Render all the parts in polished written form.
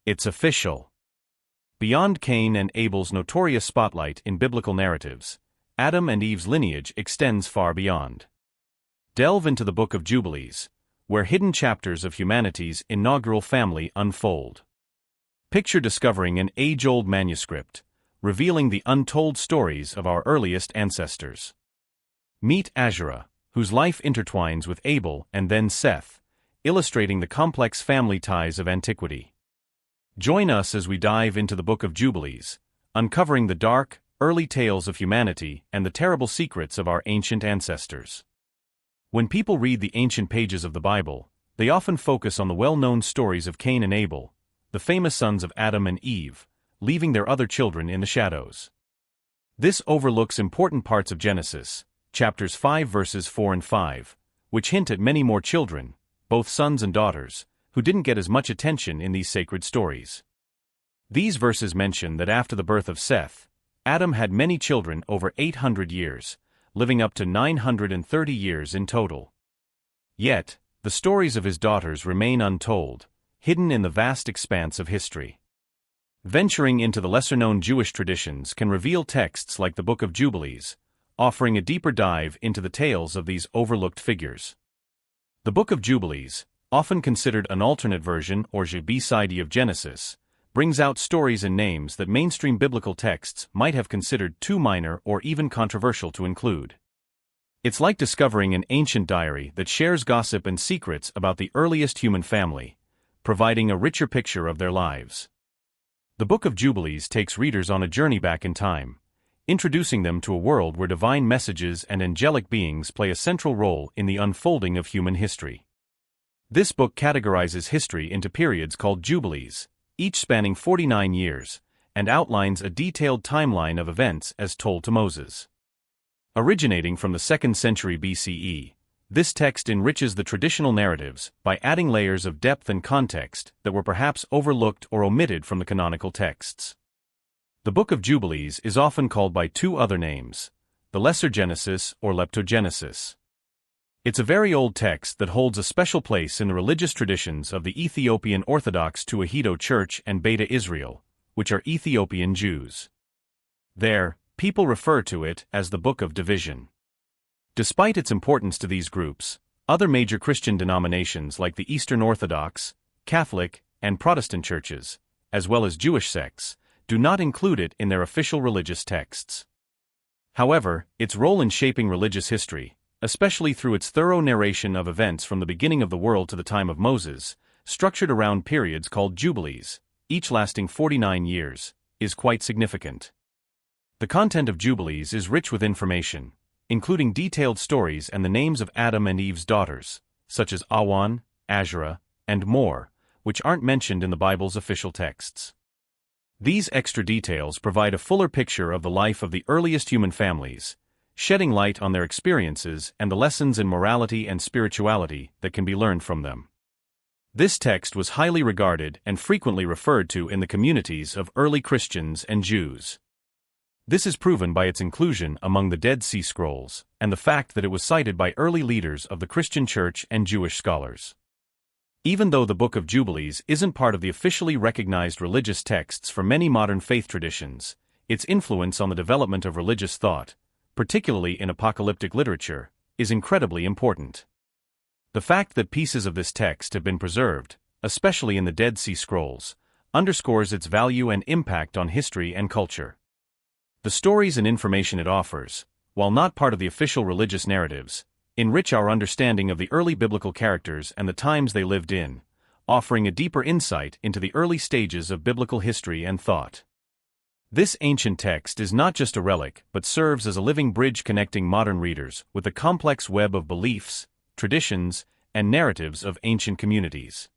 It's official. Beyond Cain and Abel's notorious spotlight in biblical narratives, Adam and Eve's lineage extends far beyond. Delve into the Book of Jubilees, where hidden chapters of humanity's inaugural family unfold. Picture discovering an age-old manuscript, revealing the untold stories of our earliest ancestors. Meet Asherah, whose life intertwines with Abel and then Seth, illustrating the complex family ties of antiquity. Join us as we dive into the Book of Jubilees, uncovering the dark, early tales of humanity and the terrible secrets of our ancient ancestors. When people read the ancient pages of the Bible, they often focus on the well-known stories of Cain and Abel, the famous sons of Adam and Eve, leaving their other children in the shadows. This overlooks important parts of Genesis, chapters 5 verses 4 and 5, which hint at many more children, both sons and daughters, who didn't get as much attention in these sacred stories. These verses mention that after the birth of Seth, Adam had many children over 800 years, living up to 930 years in total. Yet, the stories of his daughters remain untold, hidden in the vast expanse of history. Venturing into the lesser-known Jewish traditions can reveal texts like the Book of Jubilees, offering a deeper dive into the tales of these overlooked figures. The Book of Jubilees, often considered an alternate version or B-side of Genesis, brings out stories and names that mainstream biblical texts might have considered too minor or even controversial to include. It's like discovering an ancient diary that shares gossip and secrets about the earliest human family, providing a richer picture of their lives. The Book of Jubilees takes readers on a journey back in time, introducing them to a world where divine messages and angelic beings play a central role in the unfolding of human history. This book categorizes history into periods called Jubilees, each spanning 49 years, and outlines a detailed timeline of events as told to Moses. Originating from the 2nd century BCE, this text enriches the traditional narratives by adding layers of depth and context that were perhaps overlooked or omitted from the canonical texts. The Book of Jubilees is often called by two other names, the Lesser Genesis or Leptogenesis. It's a very old text that holds a special place in the religious traditions of the Ethiopian Orthodox Tewahedo Church and Beta Israel, which are Ethiopian Jews. There, people refer to it as the Book of Division. Despite its importance to these groups, other major Christian denominations like the Eastern Orthodox, Catholic, and Protestant churches, as well as Jewish sects, do not include it in their official religious texts. However, its role in shaping religious history, especially through its thorough narration of events from the beginning of the world to the time of Moses, structured around periods called Jubilees, each lasting 49 years, is quite significant. The content of Jubilees is rich with information, including detailed stories and the names of Adam and Eve's daughters, such as Awan, Asherah, and more, which aren't mentioned in the Bible's official texts. These extra details provide a fuller picture of the life of the earliest human families, shedding light on their experiences and the lessons in morality and spirituality that can be learned from them. This text was highly regarded and frequently referred to in the communities of early Christians and Jews. This is proven by its inclusion among the Dead Sea Scrolls, and the fact that it was cited by early leaders of the Christian Church and Jewish scholars. Even though the Book of Jubilees isn't part of the officially recognized religious texts for many modern faith traditions, its influence on the development of religious thought, particularly in apocalyptic literature, is incredibly important. The fact that pieces of this text have been preserved, especially in the Dead Sea Scrolls, underscores its value and impact on history and culture. The stories and information it offers, while not part of the official religious narratives, enrich our understanding of the early biblical characters and the times they lived in, offering a deeper insight into the early stages of biblical history and thought. This ancient text is not just a relic but serves as a living bridge connecting modern readers with the complex web of beliefs, traditions, and narratives of ancient communities.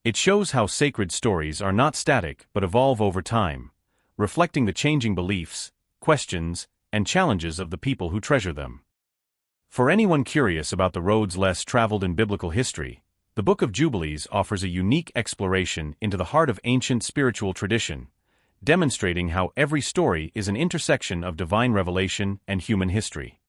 It shows how sacred stories are not static but evolve over time, reflecting the changing beliefs, questions, and challenges of the people who treasure them. For anyone curious about the roads less traveled in biblical history, the Book of Jubilees offers a unique exploration into the heart of ancient spiritual tradition, demonstrating how every story is an intersection of divine revelation and human history.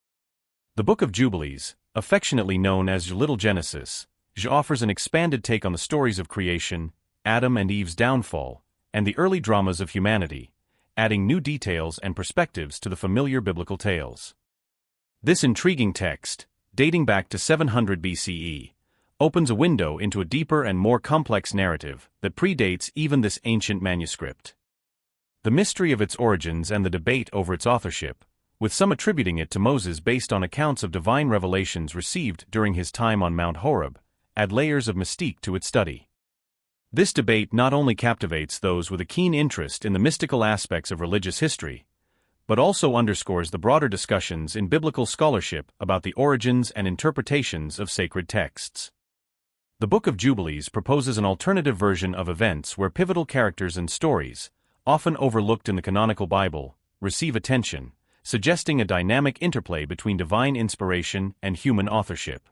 The Book of Jubilees, affectionately known as Little Genesis, offers an expanded take on the stories of creation, Adam and Eve's downfall, and the early dramas of humanity, adding new details and perspectives to the familiar biblical tales. This intriguing text, dating back to 700 BCE, opens a window into a deeper and more complex narrative that predates even this ancient manuscript. The mystery of its origins and the debate over its authorship, with some attributing it to Moses based on accounts of divine revelations received during his time on Mount Horeb, add layers of mystique to its study. This debate not only captivates those with a keen interest in the mystical aspects of religious history, but also underscores the broader discussions in biblical scholarship about the origins and interpretations of sacred texts. The Book of Jubilees proposes an alternative version of events where pivotal characters and stories, often overlooked in the canonical Bible, receive attention, suggesting a dynamic interplay between divine inspiration and human authorship.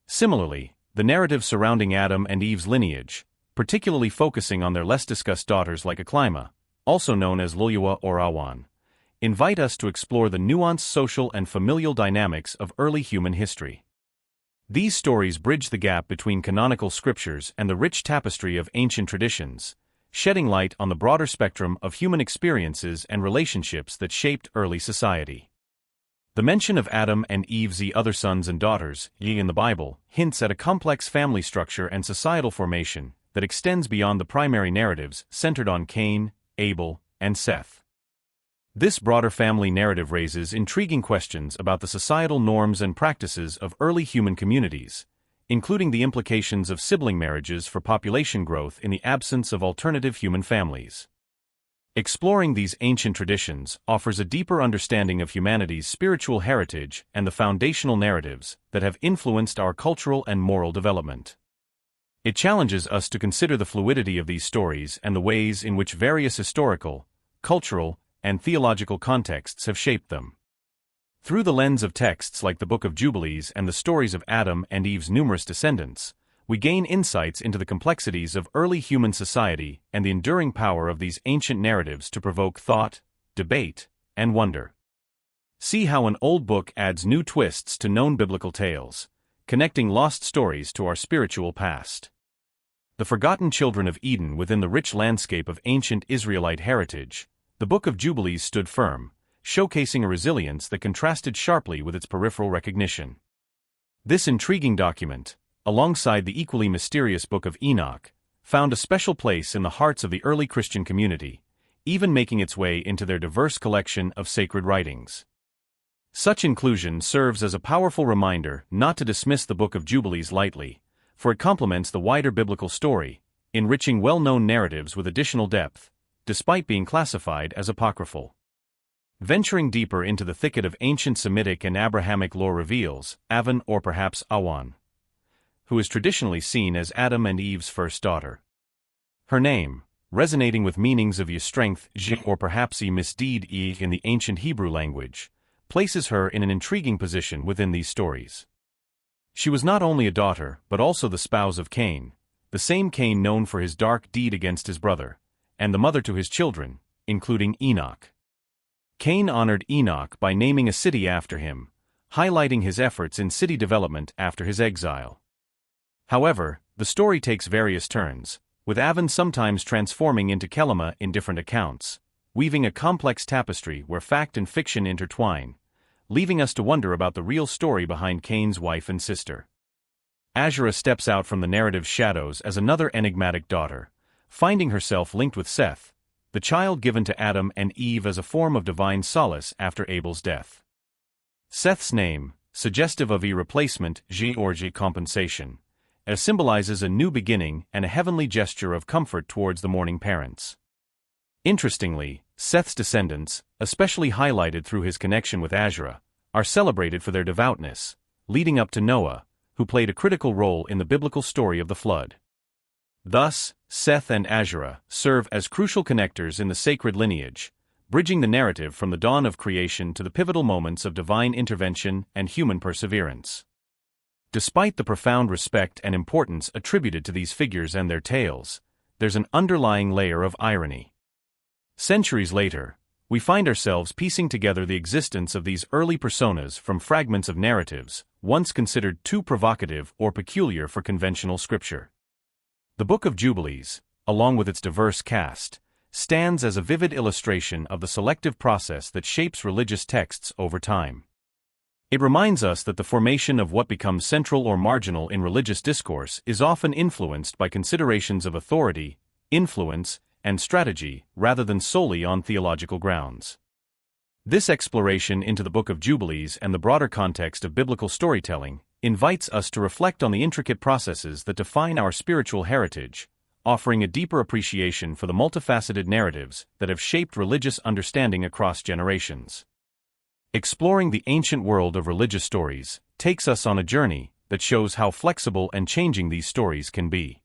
Similarly, the narrative surrounding Adam and Eve's lineage, particularly focusing on their less-discussed daughters like Aklima, also known as Luluwa or Awan, invite us to explore the nuanced social and familial dynamics of early human history. These stories bridge the gap between canonical scriptures and the rich tapestry of ancient traditions, shedding light on the broader spectrum of human experiences and relationships that shaped early society. The mention of Adam and Eve's other sons and daughters in the Bible hints at a complex family structure and societal formation that extends beyond the primary narratives centered on Cain, Abel, and Seth. This broader family narrative raises intriguing questions about the societal norms and practices of early human communities, including the implications of sibling marriages for population growth in the absence of alternative human families. Exploring these ancient traditions offers a deeper understanding of humanity's spiritual heritage and the foundational narratives that have influenced our cultural and moral development. It challenges us to consider the fluidity of these stories and the ways in which various historical, cultural, and theological contexts have shaped them. Through the lens of texts like the Book of Jubilees and the stories of Adam and Eve's numerous descendants, we gain insights into the complexities of early human society and the enduring power of these ancient narratives to provoke thought, debate, and wonder. See how an old book adds new twists to known biblical tales, connecting lost stories to our spiritual past. The forgotten children of Eden within the rich landscape of ancient Israelite heritage, the Book of Jubilees stood firm, showcasing a resilience that contrasted sharply with its peripheral recognition. This intriguing document, alongside the equally mysterious Book of Enoch, found a special place in the hearts of the early Christian community, even making its way into their diverse collection of sacred writings. Such inclusion serves as a powerful reminder not to dismiss the Book of Jubilees lightly, for it complements the wider biblical story, enriching well-known narratives with additional depth, despite being classified as apocryphal. Venturing deeper into the thicket of ancient Semitic and Abrahamic lore reveals Avan or perhaps Awan, who is traditionally seen as Adam and Eve's first daughter. Her name, resonating with meanings of strength or perhaps misdeed in the ancient Hebrew language, places her in an intriguing position within these stories. She was not only a daughter but also the spouse of Cain, the same Cain known for his dark deed against his brother, and the mother to his children, including Enoch. Cain honored Enoch by naming a city after him, highlighting his efforts in city development after his exile. However, the story takes various turns, with Avan sometimes transforming into Kelima in different accounts, weaving a complex tapestry where fact and fiction intertwine, leaving us to wonder about the real story behind Cain's wife and sister. Asherah steps out from the narrative's shadows as another enigmatic daughter, finding herself linked with Seth, the child given to Adam and Eve as a form of divine solace after Abel's death. Seth's name, suggestive of replacement or compensation, symbolizes a new beginning and a heavenly gesture of comfort towards the mourning parents. Interestingly, Seth's descendants, especially highlighted through his connection with Asherah, are celebrated for their devoutness, leading up to Noah, who played a critical role in the biblical story of the flood. Thus, Seth and Asherah serve as crucial connectors in the sacred lineage, bridging the narrative from the dawn of creation to the pivotal moments of divine intervention and human perseverance. Despite the profound respect and importance attributed to these figures and their tales, there's an underlying layer of irony. Centuries later, we find ourselves piecing together the existence of these early personas from fragments of narratives once considered too provocative or peculiar for conventional scripture. The Book of Jubilees, along with its diverse cast, stands as a vivid illustration of the selective process that shapes religious texts over time. It reminds us that the formation of what becomes central or marginal in religious discourse is often influenced by considerations of authority, influence, and strategy rather than solely on theological grounds. This exploration into the Book of Jubilees and the broader context of biblical storytelling invites us to reflect on the intricate processes that define our spiritual heritage, offering a deeper appreciation for the multifaceted narratives that have shaped religious understanding across generations. Exploring the ancient world of religious stories takes us on a journey that shows how flexible and changing these stories can be.